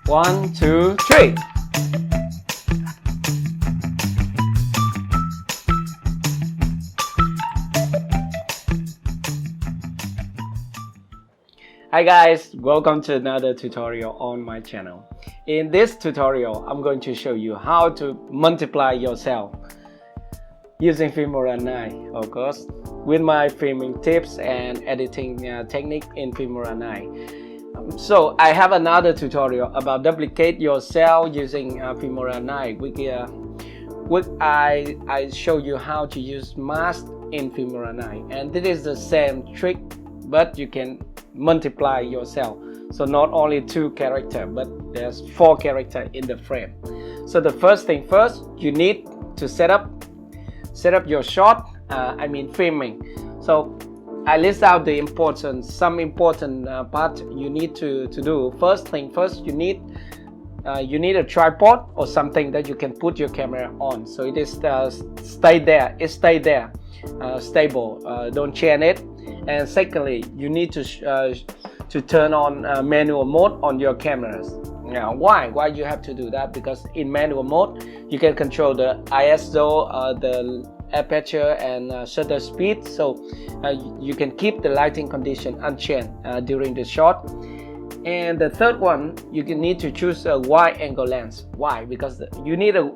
1, 2, 3. Hi guys, welcome to another tutorial on my channel. In this tutorial, I'm going to show you how to multiply your cell using Filmora 9, of course, with my filming tips and editing technique in Filmora 9. So I have another tutorial about duplicate your cell using Filmora 9, which I show you how to use mask in Filmora 9, and this is the same trick, but you can multiply your cell. So not only 2 characters, but there's 4 characters in the frame. So the first thing first, you need to set up your shot, filming. So I list out the some important part you need to do. First thing first, you need a tripod or something that you can put your camera on, so it is stay there, stable, don't change it. And secondly, you need to turn on manual mode on your cameras. Now why you have to do that? Because in manual mode you can control the ISO, the aperture and shutter speed, so you can keep the lighting condition unchanged during the shot. And the third one, you can need to choose a wide angle lens. Why? Because you need a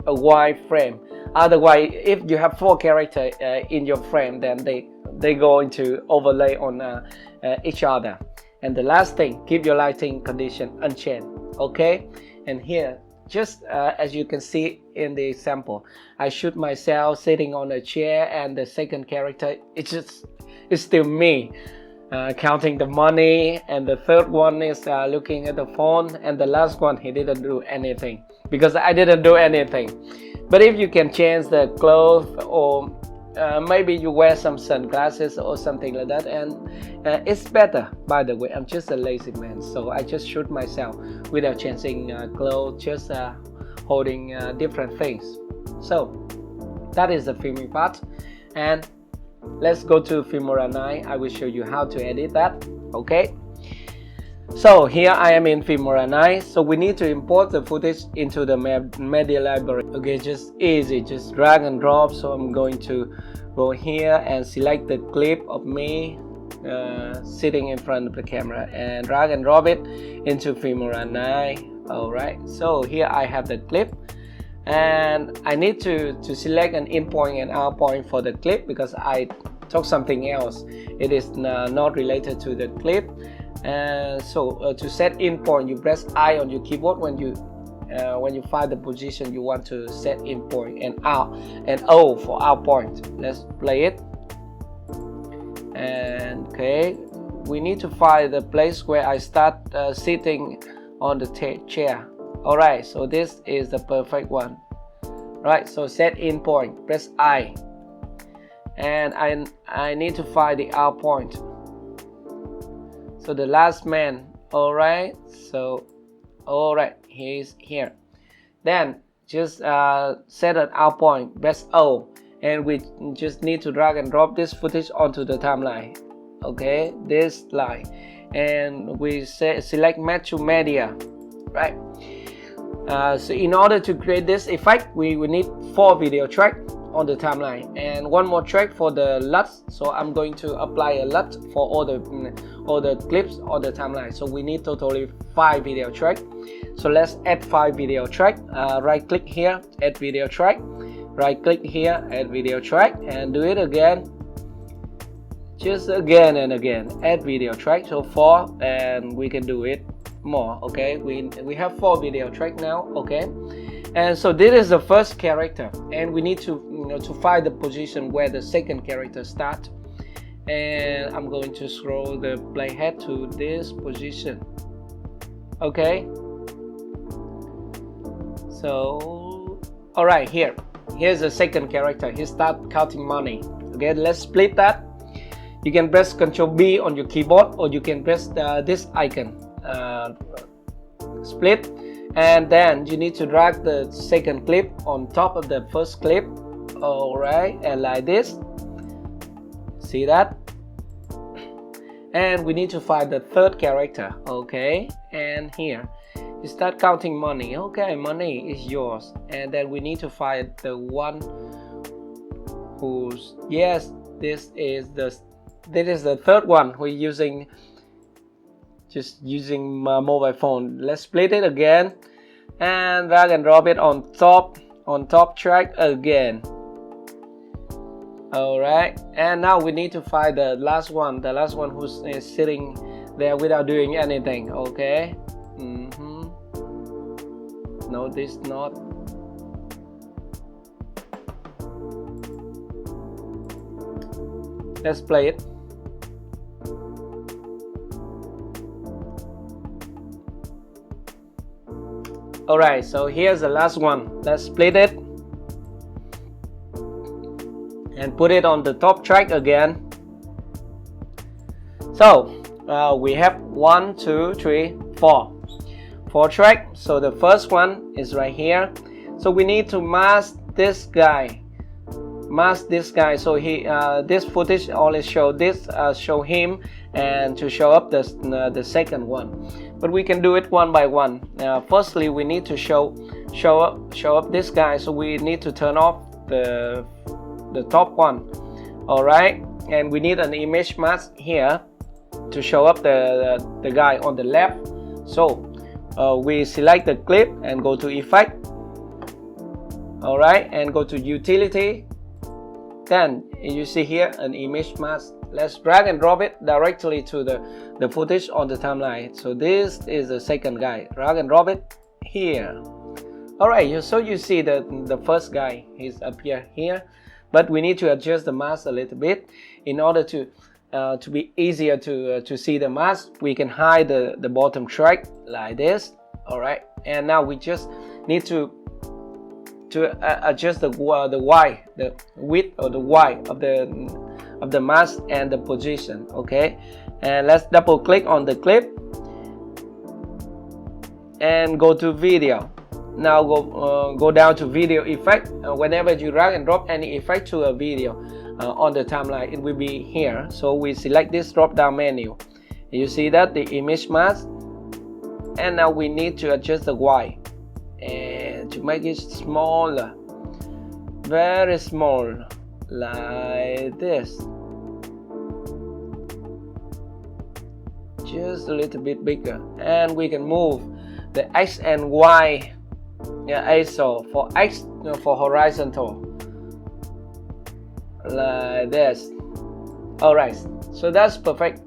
wide frame. Otherwise, if you have 4 characters in your frame, then they go into overlay on each other. And the last thing, keep your lighting condition unchanged. Okay, and here, just as you can see in the example, I shoot myself sitting on a chair, and the second character, it's still me counting the money, and the third one is looking at the phone, and the last one, he didn't do anything because I didn't do anything. But if you can change the clothes, or maybe you wear some sunglasses or something like that, and it's better. By the way, I'm just a lazy man, so I just shoot myself without changing clothes, just holding different things. So that is the filming part, and let's go to Filmora 9. I will show you how to edit that. Okay, so here I am in Filmora 9. So we need to import the footage into the media library. Okay, just easy, just drag and drop. So I'm going to go here and select the clip of me sitting in front of the camera and drag and drop it into Filmora 9. Alright, so here I have the clip, and I need to select an in point and out point for the clip because I took something else. It is not related to the clip. And so to set in point, you press I on your keyboard when you find the position you want to set in point, and out and O for out point. Let's play it. And okay, we need to find the place where I start sitting on the chair. Alright, so this is the perfect one. Right, so set in point, press I, and I need to find the out point. So the last man. Alright, so alright, he's here. Then just set an out point, press O, and we just need to drag and drop this footage onto the timeline. Okay, this line, and we select match to media. Right, so in order to create this effect, we need 4 video track on the timeline and 1 more track for the LUTs. So I'm going to apply a LUT for all the clips on the timeline. So we need totally 5 video track. So let's add 5 video track. Right click here, add video track. Right click here, add video track, and do it again, just again and again, add video track. So 4, and we can do it more. Okay, we have 4 video track now. Okay, and so this is the first character, and we need to to find the position where the second character starts. And I'm going to scroll the playhead to this position. Okay, so alright, here's the second character. He start counting money. Okay, let's split that. You can press Ctrl B on your keyboard, or you can press this icon, split, and then you need to drag the second clip on top of the first clip. Alright, and like this. See that? And we need to find the third character. Okay, and here You start counting money. Okay, money is yours, and then we need to find the one who's, yes, this is the third one. We're using my mobile phone. Let's split it again and drag and drop it on top track again. All right, and now we need to find the last one who's sitting there without doing anything. Okay. No, this not. Let's play it. Alright, so here's the last one. Let's split it and put it on the top track again. So we have 1, 2, 3, 4 tracks. So the first one is right here. So we need to mask this guy. So he this footage only show this, show him, and to show up the second one. But we can do it one by one. Firstly, we need to show up this guy. So we need to turn off the top one. All right, and we need an image mask here to show up the guy on the left. So we select the clip and go to effect. All right, and go to utility. Then you see here an image mask. Let's drag and drop it directly to the footage on the timeline. So this is the second guy. Drag and drop it here. Alright, so you see the first guy, he's appear here, but we need to adjust the mask a little bit in order to be easier to see the mask. We can hide the bottom track like this. Alright, and now we just need to adjust the Y, the width or the Y of the mask and the position. Okay, and let's double click on the clip and go to video. Now go down to video effect. Whenever you drag and drop any effect to a video on the timeline, it will be here. So we select this drop down menu. You see that the image mask, and now we need to adjust the Y and to make it smaller, very small, like this, just a little bit bigger. And we can move the X and Y ISO. For X, for horizontal, like this. Alright, so that's perfect,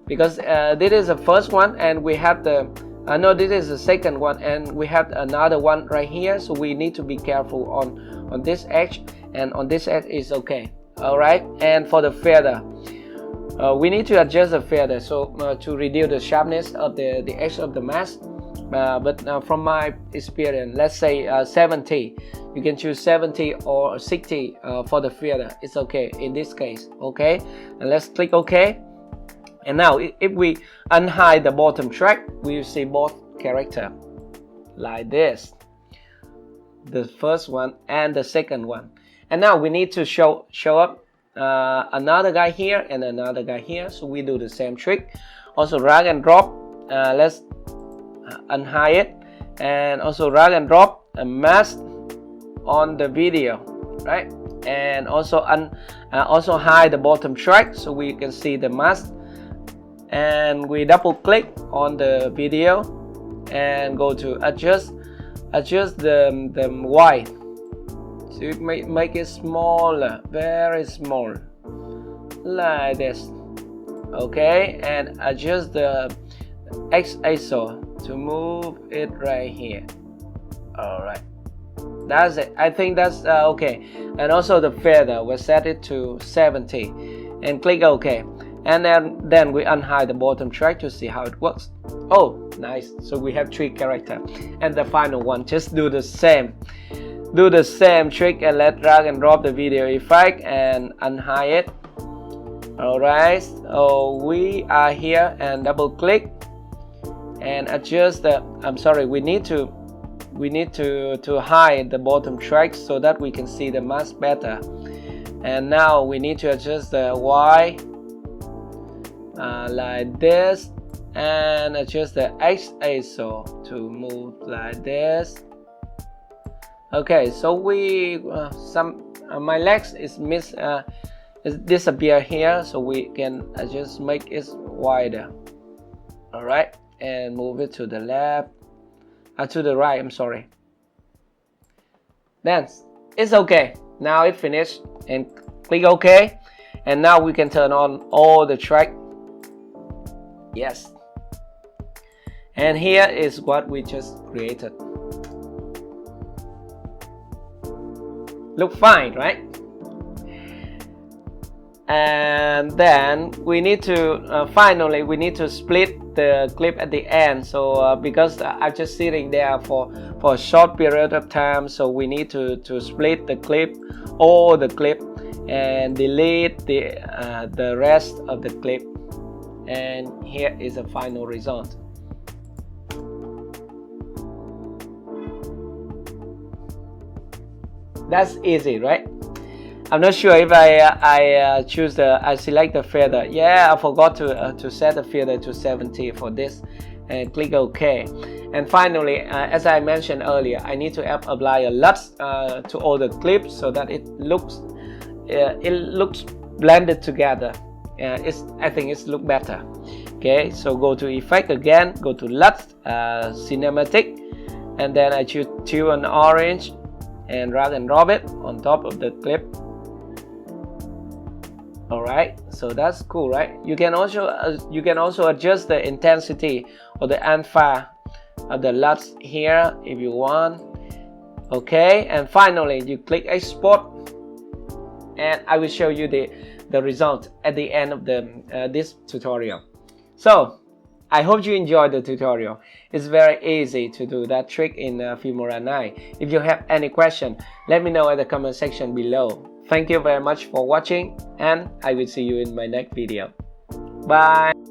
because this is the first one, and we have no, this is the second one, and we have another one right here. So we need to be careful on this edge, and on this edge is okay. Alright, and for the feather, we need to adjust the feather, so to reduce the sharpness of the edge of the mask. But from my experience, let's say 70. You can choose 70 or 60 for the feather. It's okay in this case. Okay, and let's click OK. And now if we unhide the bottom track, we will see both characters like this, the first one and the second one. And now we need to show up another guy here and another guy here. So we do the same trick. Also drag and drop. Let's unhide it, and also drag and drop a mask on the video, right? And also also hide the bottom track so we can see the mask. And we double click on the video and go to adjust the Y, so make it smaller, very small, like this. Okay, and adjust the X ISO to move it right here. Alright, that's it. I think that's okay. And also the feather, we'll set it to 70 and click OK. And then we unhide the bottom track to see how it works. Oh, nice. So we have 3 characters. And the final one, just do the same trick, and let's drag and drop the video effect and unhide it. Alright, so we are here, and double click and adjust the, we need to hide the bottom track so that we can see the mask better. And now we need to adjust the Y like this, and adjust the ISO to move like this. Okay, so we my legs is disappear here, so we can just make it wider. All right, and move it to the left, to the right, I'm sorry. Then it's okay. Now it's finished, and click OK. And now we can turn on all the track. Yes. And here is what we just created. Look fine, right? And then we need to finally we need to split the clip at the end. So because I'm just sitting there for a short period of time, so we need to split the clip, all the clip, and delete the rest of the clip. And here is the final result. That's easy, right? I'm not sure if I select the feather. Yeah, I forgot to set the feather to 70 for this, and click OK. And finally, as I mentioned earlier, I need to apply a LUT to all the clips so that it looks blended together. I think it's look better. Okay, so go to Effect again, go to LUT, Cinematic, and then I choose Tune Orange and drag and drop it on top of the clip. Alright, so that's cool, right? You can also adjust the intensity or the alpha of the LUTs here if you want. Okay, and finally you click Export, and I will show you the result at the end of this tutorial. So I hope you enjoyed the tutorial. It's very easy to do that trick in Filmora 9. If you have any question, let me know in the comment section below. Thank you very much for watching, and I will see you in my next video. Bye!